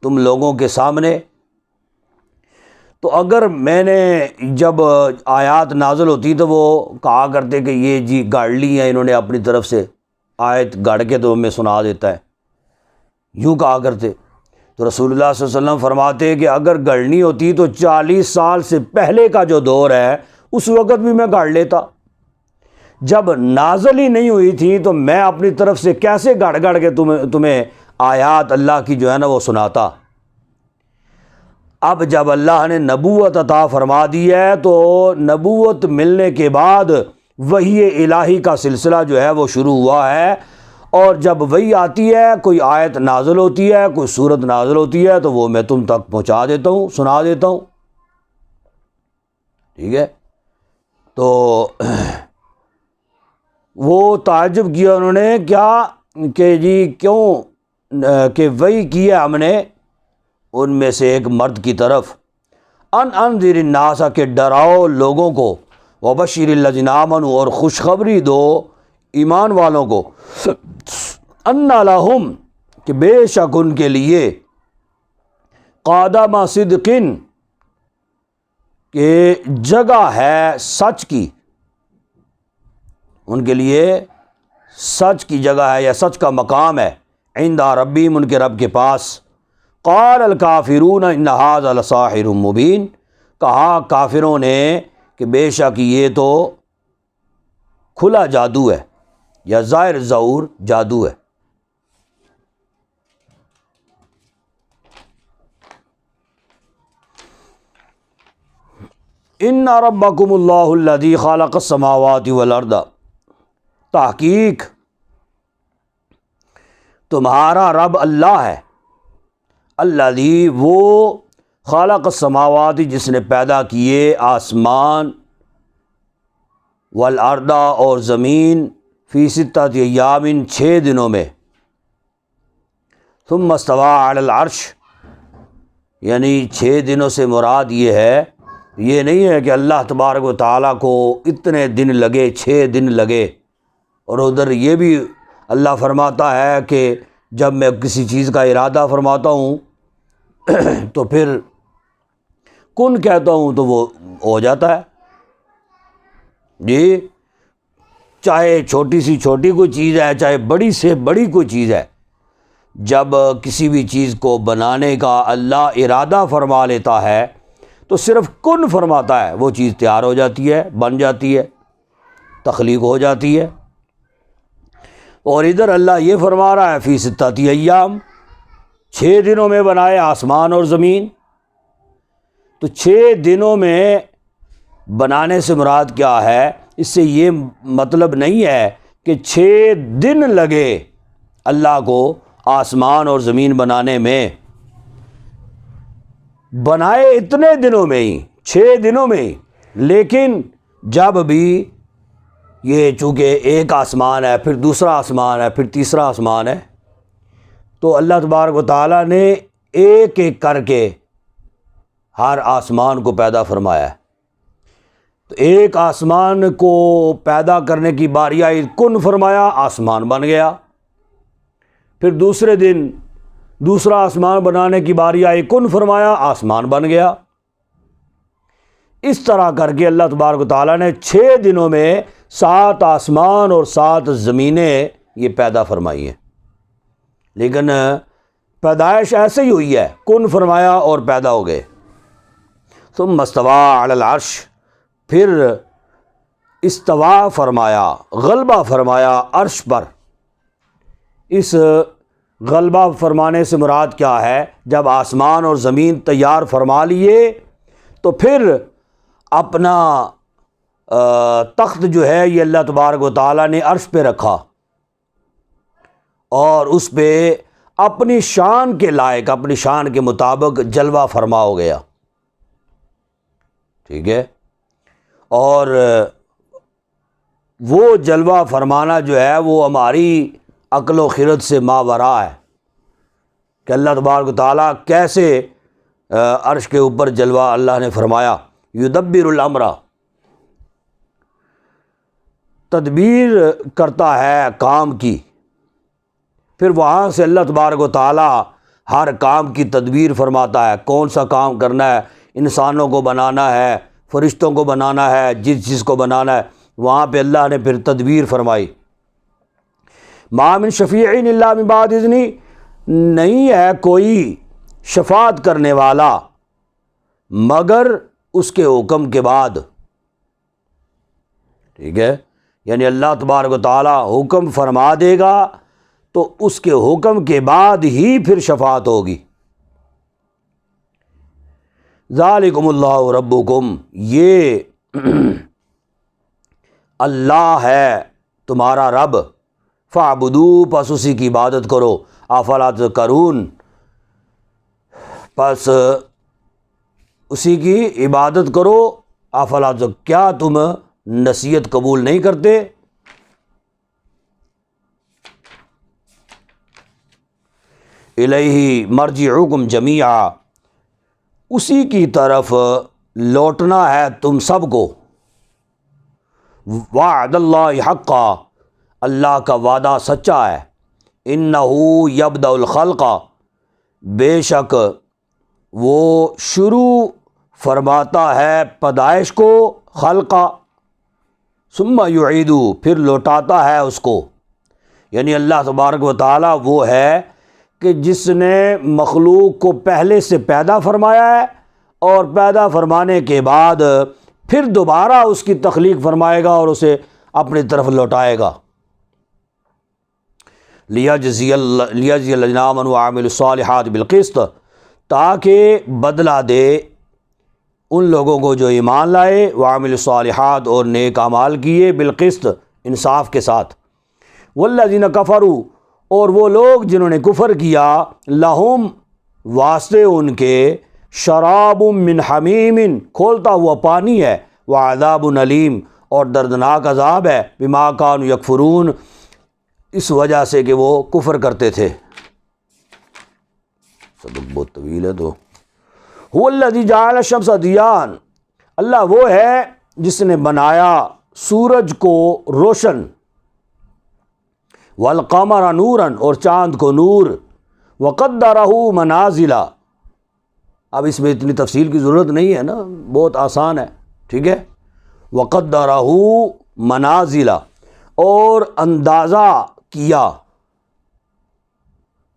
تم لوگوں کے سامنے۔ تو اگر میں نے جب آیات نازل ہوتی تو وہ کہا کرتے کہ یہ جی گاڑ لی ہیں انہوں نے اپنی طرف سے، آیت گاڑ کے تو ہمیں سنا دیتا ہے، یوں کہا کرتے۔ تو رسول اللہ صلی اللہ علیہ وسلم فرماتے کہ اگر گڑنی ہوتی تو 40 سال سے پہلے کا جو دور ہے اس وقت بھی میں گاڑ لیتا، جب نازل ہی نہیں ہوئی تھی تو میں اپنی طرف سے کیسے گڑ کے تمہیں آیات اللہ کی جو ہے نا وہ سناتا۔ اب جب اللہ نے نبوت عطا فرما دی ہے تو نبوت ملنے کے بعد وحی الہی کا سلسلہ جو ہے وہ شروع ہوا ہے، اور جب وحی آتی ہے، کوئی آیت نازل ہوتی ہے، کوئی سورت نازل ہوتی ہے تو وہ میں تم تک پہنچا دیتا ہوں، سنا دیتا ہوں، ٹھیک ہے۔ تو وہ تعجب کیا انہوں نے، کیا کہ جی کیوں کہ وحی کیا ہم نے ان میں سے ایک مرد کی طرف، انذر الناس کہ ڈراؤ لوگوں کو، وبشر الذین آمنوا اور خوشخبری دو ایمان والوں کو، ان لہم کہ بے شک ان کے لیے، قدم صدق کہ جگہ ہے سچ کی، ان کے لیے سچ کی جگہ ہے یا سچ کا مقام ہے، عند ربہم ان کے رب کے پاس۔ قال الکافرون ان ھذا لساحر مبین، کہا کافروں نے کہ بے شک یہ تو کھلا جادو ہے یا ظاہر ظہور جادو ہے۔ ان ربکم اللہ الذی خلق السماوات والارض، تحقیق تمہارا رب اللہ ہے، الذی وہ خالق السماوات جس نے پیدا کیے آسمان، والارض اور زمین، فی ستۃ ایام 6 دنوں میں، ثم استوی علی العرش، یعنی 6 دنوں سے مراد یہ نہیں ہے کہ اللہ تبارک و تعالیٰ کو اتنے دن لگے، 6 دن لگے، اور ادھر یہ بھی اللہ فرماتا ہے کہ جب میں کسی چیز کا ارادہ فرماتا ہوں تو پھر کن کہتا ہوں تو وہ ہو جاتا ہے۔ جی، چاہے چھوٹی سی چھوٹی کوئی چیز ہے، چاہے بڑی سے بڑی کوئی چیز ہے، جب کسی بھی چیز کو بنانے کا اللہ ارادہ فرما لیتا ہے تو صرف کن فرماتا ہے، وہ چیز تیار ہو جاتی ہے، بن جاتی ہے، تخلیق ہو جاتی ہے۔ اور ادھر اللہ یہ فرما رہا ہے فی ستۃ ایام، 6 دنوں میں بنائے آسمان اور زمین۔ تو 6 دنوں میں بنانے سے مراد کیا ہے؟ اس سے یہ مطلب نہیں ہے کہ 6 دن لگے اللہ کو آسمان اور زمین بنانے میں، بنائے اتنے دنوں میں ہی، 6 دنوں میں ہی، لیکن جب بھی یہ چونکہ ایک آسمان ہے، پھر دوسرا آسمان ہے، پھر تیسرا آسمان ہے، تو اللہ تبارک و تعالیٰ نے ایک ایک کر کے ہر آسمان کو پیدا فرمایا ہے۔ تو ایک آسمان کو پیدا کرنے کی باری آئی، کن فرمایا، آسمان بن گیا۔ پھر دوسرے دن دوسرا آسمان بنانے کی باری آئی، کن فرمایا، آسمان بن گیا۔ اس طرح کر کے اللہ تبارک و تعالیٰ نے 6 دنوں میں 7 آسمان اور 7 زمینیں یہ پیدا فرمائی ہیں۔ لیکن پیدائش ایسے ہی ہوئی ہے، کن فرمایا اور پیدا ہو گئے۔ ثم استوی علی العرش، پھر استوا فرمایا، غلبہ فرمایا عرش پر۔ اس غلبہ فرمانے سے مراد کیا ہے؟ جب آسمان اور زمین تیار فرما لیے تو پھر اپنا تخت جو ہے یہ اللہ تبارک و تعالیٰ نے عرش پہ رکھا، اور اس پہ اپنی شان کے لائق، اپنی شان کے مطابق جلوہ فرما ہو گیا، ٹھیک ہے۔ اور وہ جلوہ فرمانا جو ہے وہ ہماری عقل و خرد سے ماورا ہے کہ اللہ تبارک و تعالیٰ کیسے عرش کے اوپر جلوہ اللہ نے فرمایا۔ یدبر الامر، تدبیر کرتا ہے کام کی، پھر وہاں سے اللہ تبارک و تعالیٰ ہر کام کی تدبیر فرماتا ہے، کون سا کام کرنا ہے، انسانوں کو بنانا ہے، فرشتوں کو بنانا ہے، جس چیز کو بنانا ہے، وہاں پہ اللہ نے پھر تدبیر فرمائی۔ ما من شفیع الا من بعد اذنی، نہیں ہے کوئی شفاعت کرنے والا مگر اس کے حکم کے بعد، ٹھیک ہے۔ یعنی اللہ تبارک و تعالیٰ حکم فرما دے گا تو اس کے حکم کے بعد ہی پھر شفاعت ہوگی۔ ذالکم اللہ ربکم، یہ اللہ ہے تمہارا رب، فاعبدوا، پس اسی کی عبادت کرو، افلا تذکرون، پس اسی کی عبادت کرو، افلا تذکرون، کیا تم نصیحت قبول نہیں کرتے؟ الیہ مرجعکم جمیعا، اسی کی طرف لوٹنا ہے تم سب کو۔ وعد اللہ حقا، اللہ کا وعدہ سچا ہے۔ انہ یبدأ الخلق، بے شک وہ شروع فرماتا ہے پیدائش کو، خلقہ، ثم یعید، پھر لوٹاتا ہے اس کو۔ یعنی اللہ تبارک و تعالیٰ وہ ہے کہ جس نے مخلوق کو پہلے سے پیدا فرمایا ہے، اور پیدا فرمانے کے بعد پھر دوبارہ اس کی تخلیق فرمائے گا اور اسے اپنی طرف لوٹائے گا۔ لیجزی الذین آمنوا وعملوا الصالحات بالقسط، تاکہ بدلہ دے ان لوگوں کو جو ایمان لائے، وعملوا الصالحات، اور نیک اعمال کیے، بالقسط، انصاف کے ساتھ۔ والذین کفروا، اور وہ لوگ جنہوں نے کفر کیا لہم واسطے ان کے شراب من حمیم کھولتا ہوا پانی ہے وعذاب علیم اور دردناک عذاب ہے بما کانوا یکفرون اس وجہ سے کہ وہ کفر کرتے تھے۔ سبق بہت طویل ہے تو هو الذی جعل الشمس ضیاء اللہ وہ ہے جس نے بنایا سورج کو روشن والقمر نورا اور چاند کو نور وقدرہ منازل اب اس میں اتنی تفصیل کی ضرورت نہیں ہے نا، بہت آسان ہے، ٹھیک ہے۔ وقدرہ منازل اور اندازہ کیا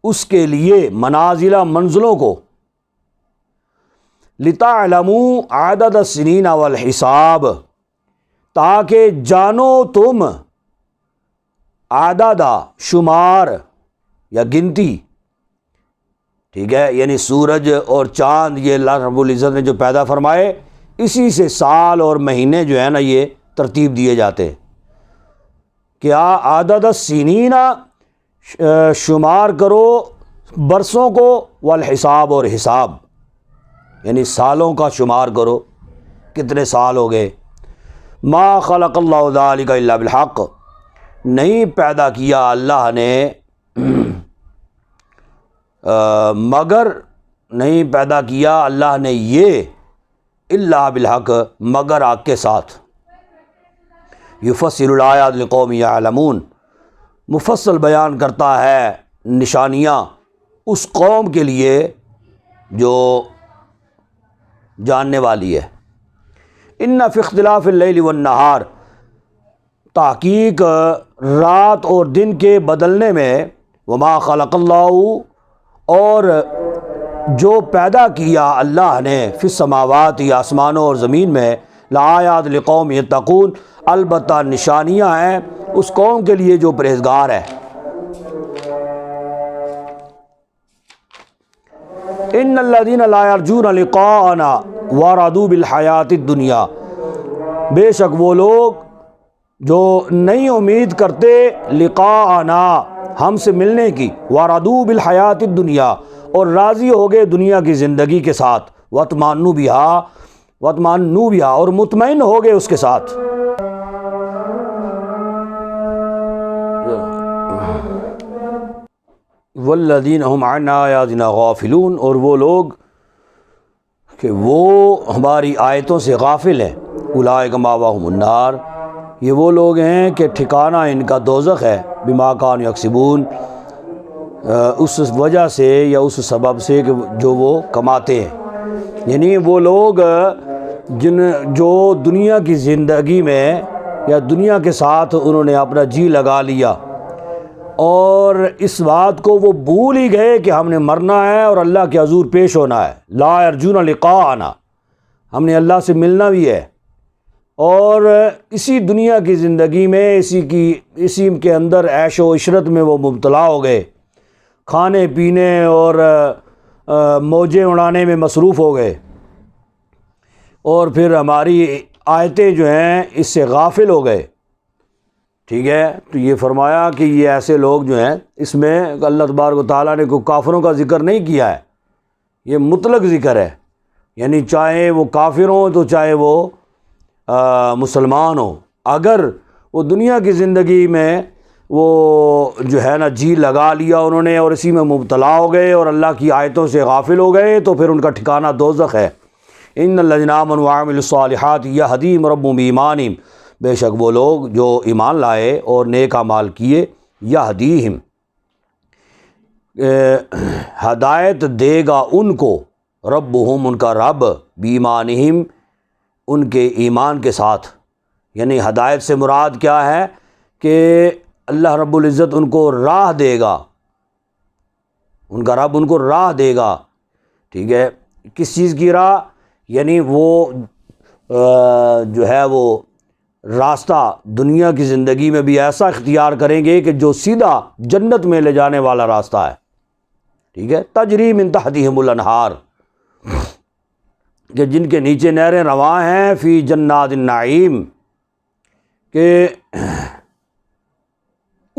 اس کے لیے منازل منزلوں کو لتعلموا عدد السنین والحساب تاکہ جانو تم عدد شمار یا گنتی، ٹھیک ہے، یعنی سورج اور چاند یہ اللہ رب العزت نے جو پیدا فرمائے اسی سے سال اور مہینے جو ہے نا یہ ترتیب دیے جاتے۔ کیا عدد السنین شمار کرو برسوں کو والحساب اور حساب یعنی سالوں کا شمار کرو کتنے سال ہو گئے۔ ما خلق اللہ ذلک الا بالحق نہیں پیدا کیا اللہ نے مگر نہیں پیدا کیا اللہ نے یہ الا بالحق مگر حق کے ساتھ۔ یفصل الآیات لقوم یعلمون مفصل بیان کرتا ہے نشانیاں اس قوم کے لیے جو جاننے والی ہے۔ ان فی اختلاف اللیل والنہار تحقیق رات اور دن کے بدلنے میں وما خلق اللہ اور جو پیدا کیا اللہ نے فی السماوات یا آسمانوں اور زمین میں لآیات لقوم یتقون البتہ نشانیاں ہیں اس قوم کے لیے جو پرہیزگار ہے۔ ان الذین لا یرجون لقاءنا ورضوا بالحیات الدنیا بے شک وہ لوگ جو نہیں امید کرتے لقاءنا ہم سے ملنے کی ورضوا بالحیات الدنیا اور راضی ہو گئے دنیا کی زندگی کے ساتھ واطمأنوا بہا اور مطمئن ہو گئے اس کے ساتھ۔ والذین هم عن آیاتنا غافلون اور وہ لوگ کہ وہ ہماری آیتوں سے غافل ہیں اولئک مأواہم النار یہ وہ لوگ ہیں کہ ٹھکانہ ان کا دوزخ ہے بما کانوا یکسبون اس وجہ سے یا اس سبب سے کہ جو وہ کماتے ہیں، یعنی وہ لوگ جو دنیا کی زندگی میں یا دنیا کے ساتھ انہوں نے اپنا جی لگا لیا اور اس بات کو وہ بھول ہی گئے کہ ہم نے مرنا ہے اور اللہ کے حضور پیش ہونا ہے۔ لا یرجون لقاءنا ہم نے اللہ سے ملنا بھی ہے اور اسی دنیا کی زندگی میں اسی کے اندر عیش و عشرت میں وہ مبتلا ہو گئے، کھانے پینے اور موجیں اڑانے میں مصروف ہو گئے اور پھر ہماری آیتیں جو ہیں اس سے غافل ہو گئے، ٹھیک ہے۔ تو یہ فرمایا کہ یہ ایسے لوگ جو ہیں اس میں اللہ تبارک و تعالیٰ نے کوئی کافروں کا ذکر نہیں کیا ہے، یہ مطلق ذکر ہے، یعنی چاہے وہ کافر ہوں تو چاہے وہ مسلمان ہوں، اگر وہ دنیا کی زندگی میں وہ جو ہے نا جی لگا لیا انہوں نے اور اسی میں مبتلا ہو گئے اور اللہ کی آیتوں سے غافل ہو گئے تو پھر ان کا ٹھکانہ دوزخ ہے۔ ان الذین آمنوا وعملوا الصالحات یہدیہم ربہم بایمانہم بے شک وہ لوگ جو ایمان لائے اور نیک اعمال کیے یہدیہم ہدایت دے گا ان کو ربہم ان کا رب بایمانہم ان کے ایمان کے ساتھ، یعنی ہدایت سے مراد کیا ہے کہ اللہ رب العزت ان کو راہ دے گا، ان کا رب ان کو راہ دے گا، ٹھیک ہے۔ کس چیز کی راہ؟ یعنی وہ جو ہے وہ راستہ دنیا کی زندگی میں بھی ایسا اختیار کریں گے کہ جو سیدھا جنت میں لے جانے والا راستہ ہے، ٹھیک ہے۔ تجری من تحتہم الانہار کہ جن کے نیچے نہریں رواں ہیں فی جنات النعیم کہ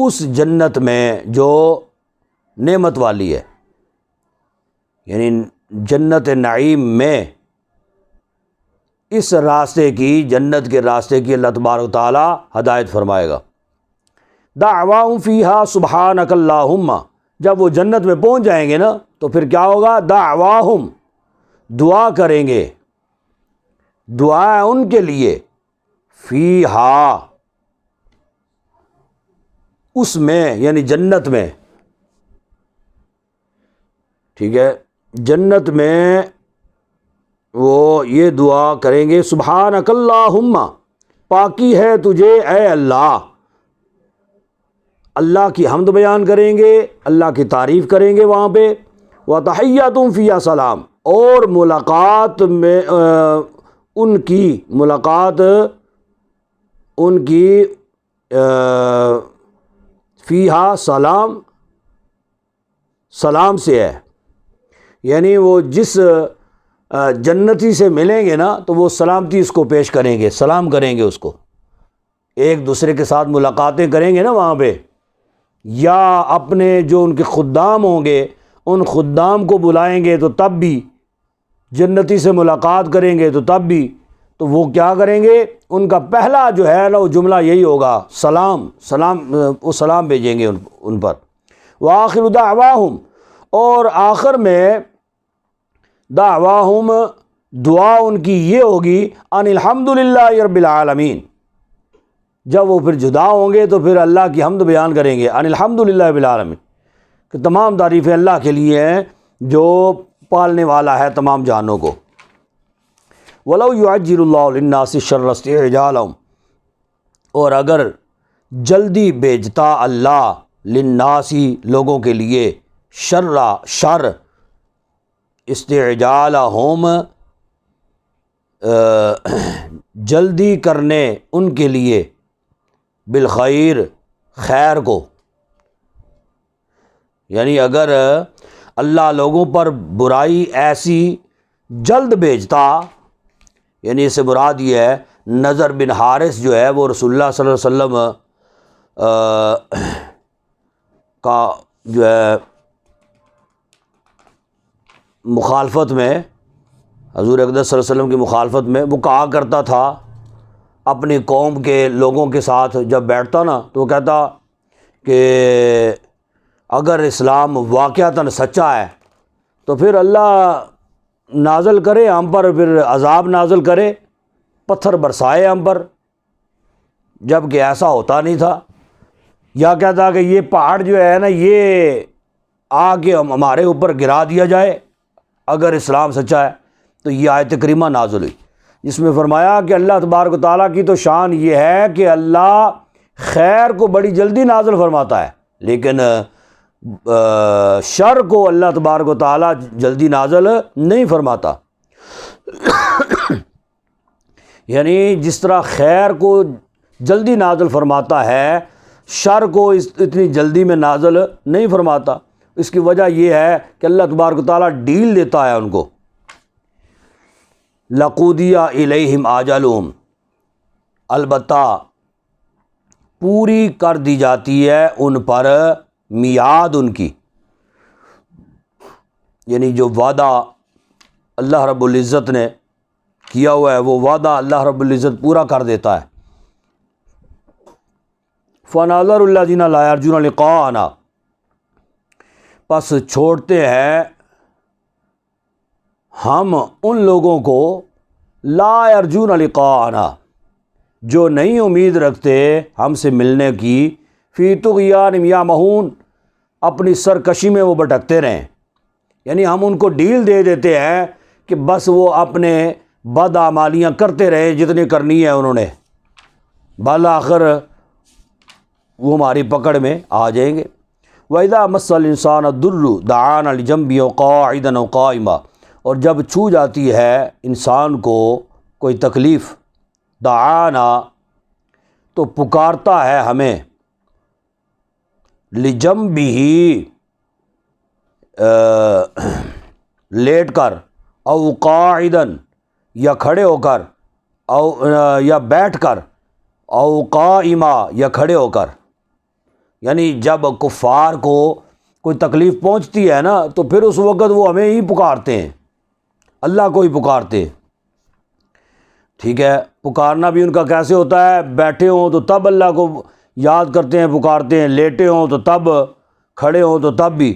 اس جنت میں جو نعمت والی ہے، یعنی جنت نعیم میں اس راستے کی، جنت کے راستے کی اللہ تبارک و تعالیٰ ہدایت فرمائے گا۔ دعواہم فیہا سبحانک اللہم، جب وہ جنت میں پہنچ جائیں گے نا تو پھر کیا ہوگا؟ دعواہم، دعا کریں گے، دعا ان کے لیے، فیہا، اس میں یعنی جنت میں، ٹھیک ہے، جنت میں وہ یہ دعا کریں گے، سبحانک اللہم، پاکی ہے تجھے اے اللہ، اللہ کی حمد بیان کریں گے، اللہ کی تعریف کریں گے وہاں پہ، وَتَحِيَّتُهُمْ فِيهَا سلام، اور ملاقات میں ان کی فیہا سلام، سلام سے ہے، یعنی وہ جس جنتی سے ملیں گے نا تو وہ سلامتی اس کو پیش کریں گے، سلام کریں گے اس کو، ایک دوسرے کے ساتھ ملاقاتیں کریں گے نا وہاں پہ، یا اپنے جو ان کے خدام ہوں گے ان خدام کو بلائیں گے تو تب بھی، جنتی سے ملاقات کریں گے تو تب بھی، تو وہ کیا کریں گے؟ ان کا پہلا جو ہے نا وہ جملہ یہی ہوگا، سلام، سلام، وہ سلام بھیجیں گے ان پر۔ وآخر دعواہم، اور آخر میں دعواہم، دعا ان کی یہ ہوگی، ان الحمدللہ رب العالمین، جب وہ پھر جدا ہوں گے تو پھر اللہ کی حمد بیان کریں گے، ان الحمدللہ رب العالمین، کہ تمام تعریفیں اللہ کے لیے ہیں جو پالنے والا ہے تمام جہانوں کو۔ وَلَوْ يُعَجِّلُ اللَّهُ لِلنَّاسِ الشَّرَّ اسْتِعْجَالَهُمْ، اور اگر جلدی بھیجتا اللہ للناسی، لوگوں کے لیے، شر، استعجالہم، جلدی کرنے ان کے لیے، بالخیر، خیر کو، یعنی اگر اللہ لوگوں پر برائی ایسی جلد بھیجتا، یعنی اس سے مراد یہ ہے، نضر بن حارث جو ہے وہ رسول اللہ صلی اللہ علیہ وسلم کا جو ہے مخالفت میں، حضور اقدس صلی اللہ علیہ وسلم کی مخالفت میں، وہ کہا کرتا تھا اپنی قوم کے لوگوں کے ساتھ جب بیٹھتا نا تو وہ کہتا کہ اگر اسلام واقعتاً سچا ہے تو پھر اللہ نازل کرے ہم پر، پھر عذاب نازل کرے، پتھر برسائے ہم پر، جب کہ ایسا ہوتا نہیں تھا، یا کہتا کہ یہ پہاڑ جو ہے نا یہ آ کے ہمارے اوپر گرا دیا جائے اگر اسلام سچا ہے۔ تو یہ آیت کریمہ نازل ہوئی جس میں فرمایا کہ اللہ تبارک و تعالیٰ کی تو شان یہ ہے کہ اللہ خیر کو بڑی جلدی نازل فرماتا ہے، لیکن شر کو اللہ تبارک و تعالیٰ جلدی نازل نہیں فرماتا۔ یعنی جس طرح خیر کو جلدی نازل فرماتا ہے، شر کو اتنی جلدی میں نازل نہیں فرماتا۔ اس کی وجہ یہ ہے کہ اللہ تبارک و تعالیٰ ڈیل دیتا ہے ان کو، لَقُضِیَ إِلَیْہِمْ آجَلُہُم، البتہ پوری کر دی جاتی ہے ان پر میعاد ان کی، یعنی جو وعدہ اللہ رب العزت نے کیا ہوا ہے وہ وعدہ اللہ رب العزت پورا کر دیتا ہے۔ فَنَظَرُ الَّذِينَ لَا يَرْجُونَ لِقَاءَنَا، پس چھوڑتے ہیں ہم ان لوگوں کو، لا یرجون لقاءنا، جو نہیں امید رکھتے ہم سے ملنے کی، فی طغیان یعمہون، اپنی سرکشی میں وہ بھٹکتے رہیں، یعنی ہم ان کو ڈیل دے دیتے ہیں کہ بس وہ اپنے بدعمالیاں کرتے رہے جتنی کرنی ہے انہوں نے، بالآخر وہ ہماری پکڑ میں آ جائیں گے۔ وَإِذَا مَسَّ الْإِنسَانَ الضُّرُّ دَعَانَا لِجَنبِهِ قَاعِدًا أَوْ قَائِمًا، اور جب چھو جاتی ہے انسان کو کوئی تکلیف، دعانا، تو پکارتا ہے ہمیں، لِجَنبِهِ، لیٹ کر، او قاعدن، یا کھڑے ہو کر، او یا بیٹھ کر، او قائما، یا کھڑے ہو کر، یعنی جب کفار کو کوئی تکلیف پہنچتی ہے نا تو پھر اس وقت وہ ہمیں ہی پکارتے ہیں، اللہ کو ہی پکارتے ہیں، ٹھیک ہے۔ پکارنا بھی ان کا کیسے ہوتا ہے؟ بیٹھے ہوں تو تب اللہ کو یاد کرتے ہیں، پکارتے ہیں، لیٹے ہوں تو تب، کھڑے ہوں تو تب بھی۔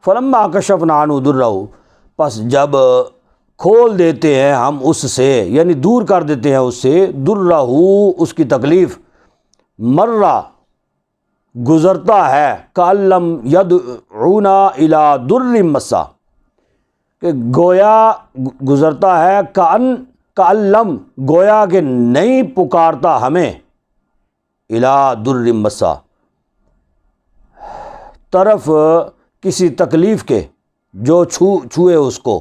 فلما کشفنا عنہ ضرہ، پس جب کھول دیتے ہیں ہم اس سے، یعنی دور کر دیتے ہیں اس سے، ضرہ، اس کی تکلیف، مرہ، گزرتا ہے، کَأَلَّمْ يَدْعُونَا إِلَىٰ ضُرٍّ مَّسَّا، کہ گویا گزرتا ہے، کَأَلَّمْ، گویا کہ نہیں پکارتا ہمیں، إِلَىٰ ضُرٍّ مَّسَّا، طرف کسی تکلیف کے جو چھوئے اس کو،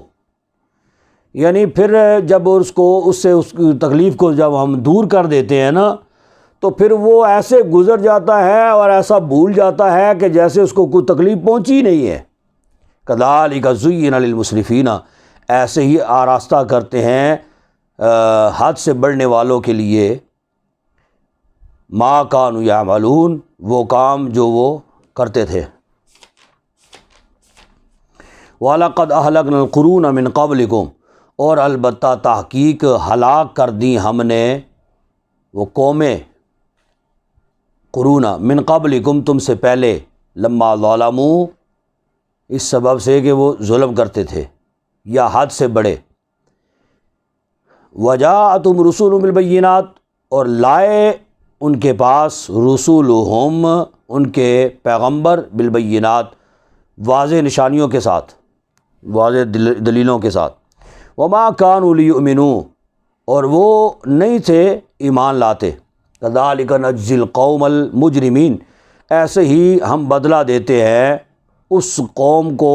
یعنی پھر جب اس کی تکلیف کو جب ہم دور کر دیتے ہیں نا تو پھر وہ ایسے گزر جاتا ہے اور ایسا بھول جاتا ہے کہ جیسے اس کو کوئی تکلیف پہنچی نہیں ہے۔ كَذَلِكَ زُيِّنَ لِلْمُسْرِفِينَ، ایسے ہی آراستہ کرتے ہیں حد سے بڑھنے والوں کے لیے، مَا كَانُوا يَعْمَلُونَ، وہ کام جو وہ کرتے تھے۔ وَلَقَدْ أَهْلَكْنَا الْقُرُونَ مِنْ قَبْلِكُمْ، اور البتہ تحقیق ہلاک کر دی ہم نے وہ قومیں، قرون من قبلکم، تم سے پہلے، لما ظلموا، اس سبب سے کہ وہ ظلم کرتے تھے یا حد سے بڑھے، وجاءتہم رسولہم بالبینات، اور لائے ان کے پاس رسولہم، ان کے پیغمبر، بالبینات، واضح نشانیوں کے ساتھ، واضح دلیلوں کے ساتھ، وما كانوا لیؤمنوا، اور وہ نہیں تھے ایمان لاتے، كذلك نجزی القوم المجرمین، ایسے ہی ہم بدلہ دیتے ہیں اس قوم کو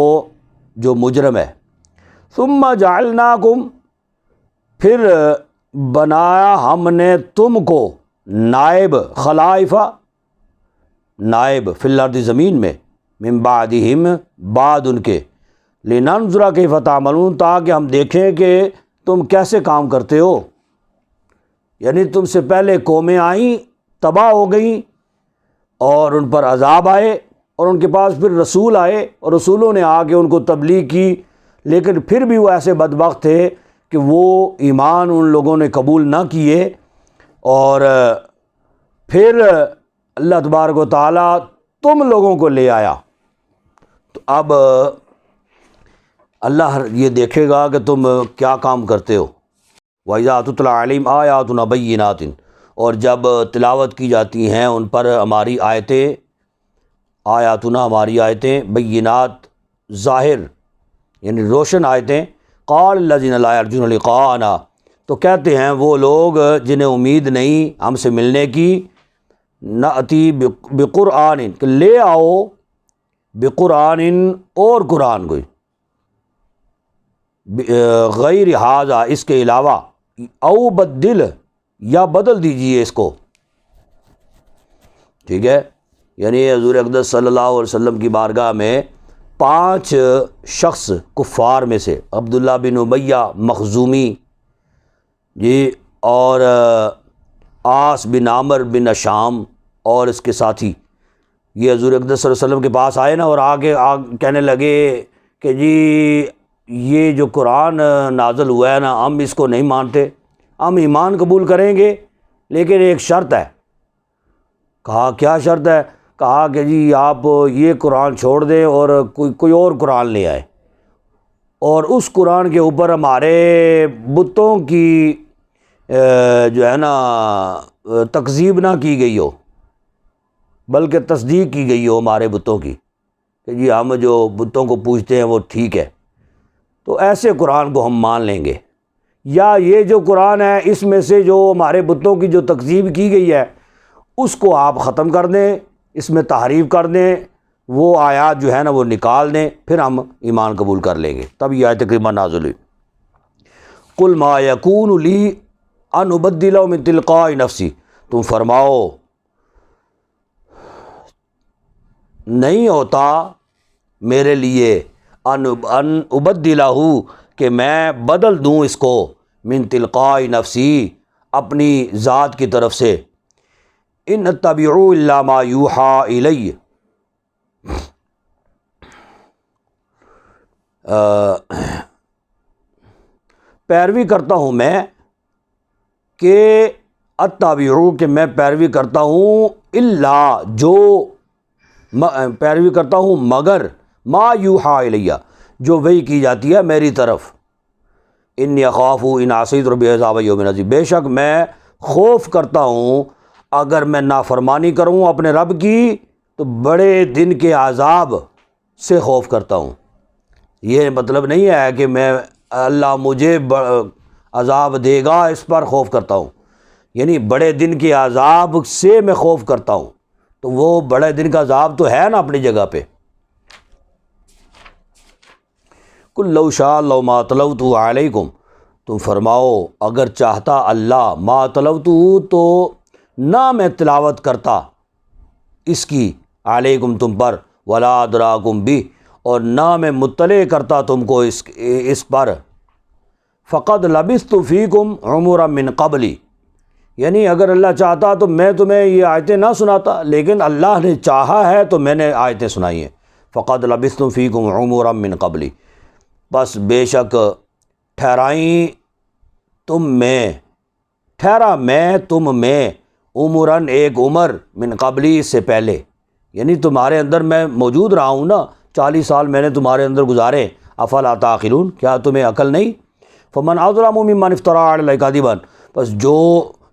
جو مجرم ہے۔ ثم جعلناکم، پھر بنایا ہم نے تم کو نائب، خلائف، نائب، فی الارض، زمین میں، من بعدہم، بعد ان کے، لننظر کیف تعملون، تاکہ ہم دیکھیں کہ تم کیسے کام کرتے ہو، یعنی تم سے پہلے قومیں آئیں، تباہ ہو گئیں، اور ان پر عذاب آئے، اور ان کے پاس پھر رسول آئے، اور رسولوں نے آ کے ان کو تبلیغ کی، لیکن پھر بھی وہ ایسے بدبخت تھے کہ وہ ایمان ان لوگوں نے قبول نہ کیے، اور پھر اللہ تبارک و تعالیٰ تم لوگوں کو لے آیا۔ تو اب اللہ یہ دیکھے گا کہ تم کیا کام کرتے ہو۔ وَإِذَا تُتْلَىٰ عَلَيْهِمْ آيَاتُنَا بَيِّنَاتٍ، اور جب تلاوت کی جاتی ہیں ان پر ہماری آیتیں، آیاتنا، ہماری آیتیں، بینات، ظاہر یعنی روشن آیتیں، قال الذین لا یرجون لقاءنا، تو کہتے ہیں وہ لوگ جنہیں امید نہیں ہم سے ملنے کی، نأتی بقرآن، کہ لے آؤ، بقرآن، اور قرآن کوئی، غیر ھذا، اس کے علاوہ، او بدل، یا بدل دیجئے اس کو، ٹھیک ہے۔ یعنی حضور اقدس صلی اللہ علیہ وسلم کی بارگاہ میں 5 شخص کفار میں سے، عبداللہ بن امیہ مخزومی جی، اور عاص بن عامر بن شام اور اس کے ساتھی، یہ حضور اقدس صلی اللہ علیہ وسلم کے پاس آئے نا، اور آگے کہنے لگے کہ جی یہ جو قرآن نازل ہوا ہے نا، ہم اس کو نہیں مانتے، ہم ایمان قبول کریں گے لیکن ایک شرط ہے۔ کہا کیا شرط ہے؟ کہا کہ جی آپ یہ قرآن چھوڑ دیں اور کوئی اور قرآن لے آئے، اور اس قرآن کے اوپر ہمارے بتوں کی جو ہے نا تکذیب نہ کی گئی ہو، بلکہ تصدیق کی گئی ہو ہمارے بتوں کی، کہ جی ہم جو بتوں کو پوجتے ہیں وہ ٹھیک ہے، تو ایسے قرآن کو ہم مان لیں گے۔ یا یہ جو قرآن ہے اس میں سے جو ہمارے بتوں کی جو تکذیب کی گئی ہے اس کو آپ ختم کر دیں، اس میں تحریف کر دیں، وہ آیات جو ہے نا وہ نکال دیں، پھر ہم ایمان قبول کر لیں گے۔ تب یہ آیت کریمہ نازل ہوئی۔ قل ما یکون لی ان ابدلہ من تلقاء نفسی، تم فرماؤ نہیں ہوتا میرے لیے ان ابدلہ، کہ میں بدل دوں اس کو، من تلقاء نفسی، اپنی ذات کی طرف سے، ان اتبع الا ما یوحى الی، پیروی کرتا ہوں میں کہ اتبعو کہ میں پیروی کرتا ہوں الا جو پیروی کرتا ہوں مگر ما یوحا الیہ جو وحی کی جاتی ہے میری طرف، انی اخاف ان عصیت ربی عذاب یوم عظیم، بے شک میں خوف کرتا ہوں اگر میں نافرمانی کروں اپنے رب کی تو بڑے دن کے عذاب سے خوف کرتا ہوں۔ یہ مطلب نہیں ہے کہ میں اللہ مجھے عذاب دے گا اس پر خوف کرتا ہوں، یعنی بڑے دن کے عذاب سے میں خوف کرتا ہوں، تو وہ بڑے دن کا عذاب تو ہے نا اپنی جگہ پہ۔ قل لو شاء اللہ ما تلوت علیکم، تم فرماؤ اگر چاہتا اللہ ما تلوت تو نہ میں تلاوت کرتا اس کی علیکم تم پر، ولا ادراکم بھی اور نہ میں مطلع کرتا تم کو اس پر، فقد لبثت فیکم عمرا من قبلی، یعنی اگر اللہ چاہتا تو میں تمہیں یہ آیتیں نہ سناتا، لیکن اللہ نے چاہا ہے تو میں نے آیتیں سنائی ہیں۔ فقد لبثت فیکم عمرا من قبلی، بس بے شک ٹھہرا میں تم میں عمراً ایک عمر من قبلی سے پہلے، یعنی تمہارے اندر میں موجود رہا ہوں نا، 40 سال میں نے تمہارے اندر گزارے، افلا تعقلون، کیا تمہیں عقل نہیں؟ فمن اظلم ممن افترى علی اللہ کذبا، بس جو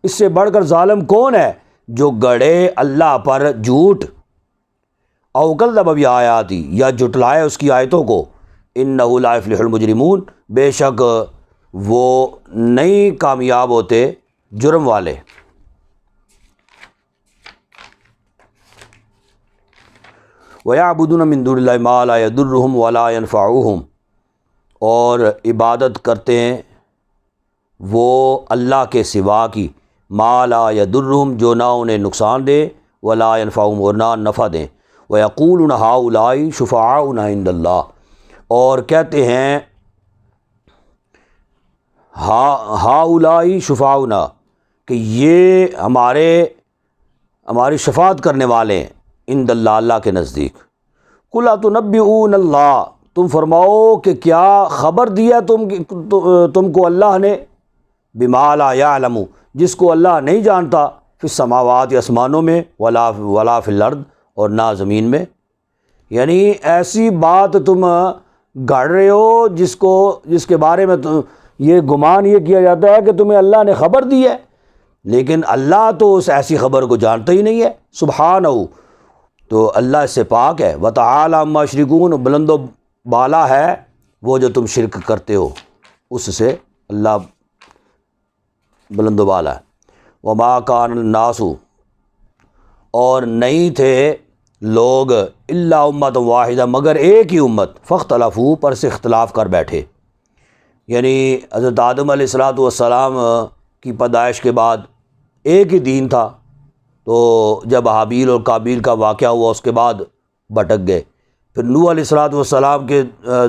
اس سے بڑھ کر ظالم کون ہے جو گڑے اللہ پر جھوٹ، او کذب بآیاتی یا جھٹلائے اس کی آیتوں کو، انہ لا یفلح المجرمون، بے شک وہ نہیں کامیاب ہوتے جرم والے۔ وَيَعْبُدُونَ مِن دُونِ اللَّهِ مَا لَا يَضُرُّهُمْ وَلَا يَنفَعُهُمْ، اور عبادت کرتے ہیں وہ اللہ کے سوا کی، ما لا يضرهم جو نہ انہیں نقصان دے، ولا ينفعهم اور نہ نفع دیں، وَيَقُولُونَ هَؤُلَاءِ شُفَعَاؤُنَا عِندَ اللَّهِ، اور کہتے ہیں ہؤلاء شفعاؤنا کہ یہ ہماری شفاعت کرنے والے ہیں، عند اللہ اللہ کے نزدیک۔ قل اتنبئون اللہ، تم فرماؤ کہ کیا خبر دیا تم کو اللہ نے، بما لا یعلم جس کو اللہ نہیں جانتا، فی السماوات آسمانوں میں، ولا فی الارض اور نہ زمین میں، یعنی ایسی بات تم گھڑ رہے ہو جس کے بارے میں یہ گمان یہ کیا جاتا ہے کہ تمہیں اللہ نے خبر دی ہے، لیکن اللہ تو اس ایسی خبر کو جانتا ہی نہیں ہے، سبحانہ، تو اللہ اس سے پاک ہے، وتعالی عما یشرکون، بلند و بالا ہے وہ جو تم شرک کرتے ہو، اس سے اللہ بلند و بالا ہے۔ وما کان الناس، اور نہیں تھے لوگ، الا امت واحدہ مگر ایک ہی امت، فاختلفوا پر سے اختلاف کر بیٹھے، یعنی حضرت آدم علیہ السلام کی پیدائش کے بعد ایک ہی دین تھا، تو جب حابیل اور قابیل کا واقعہ ہوا اس کے بعد بھٹک گئے، پھر نوح علیہ السلام کے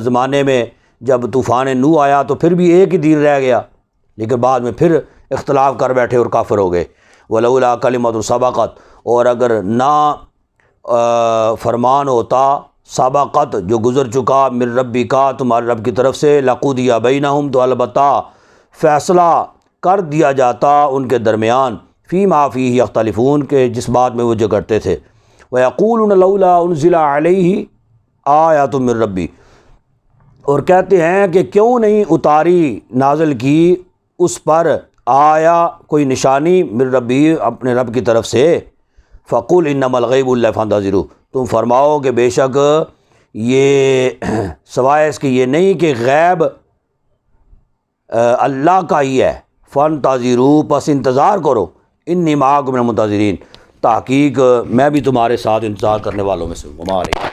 زمانے میں جب طوفان نوح آیا تو پھر بھی ایک ہی دین رہ گیا، لیکن بعد میں پھر اختلاف کر بیٹھے اور کافر ہو گئے۔ ولولا کلمۃ سبقت، اور اگر نہ فرمان ہوتا سبقت جو گزر چکا، من ربی کا تمہارے رب کی طرف سے، لقضی بینہم تو البتہ فیصلہ کر دیا جاتا ان کے درمیان، فیما فیہ یختلفون کے جس بات میں وہ جھگڑتے تھے، ویقولون لولا انزل علیہ آیۃ من ربی، اور کہتے ہیں کہ کیوں نہیں اتاری نازل کی اس پر آیا کوئی نشانی، من ربی اپنے رب کی طرف سے، فقل انما الغیب اللہ فانتظروا، تم فرماؤ کہ بے شک یہ سوائے اس کہ یہ نہیں کہ غیب اللہ کا ہی ہے، فانتظروا پس انتظار کرو، انی معکم من المنتظرین، تحقیق میں بھی تمہارے ساتھ انتظار کرنے والوں میں سے ہوں، ہمارے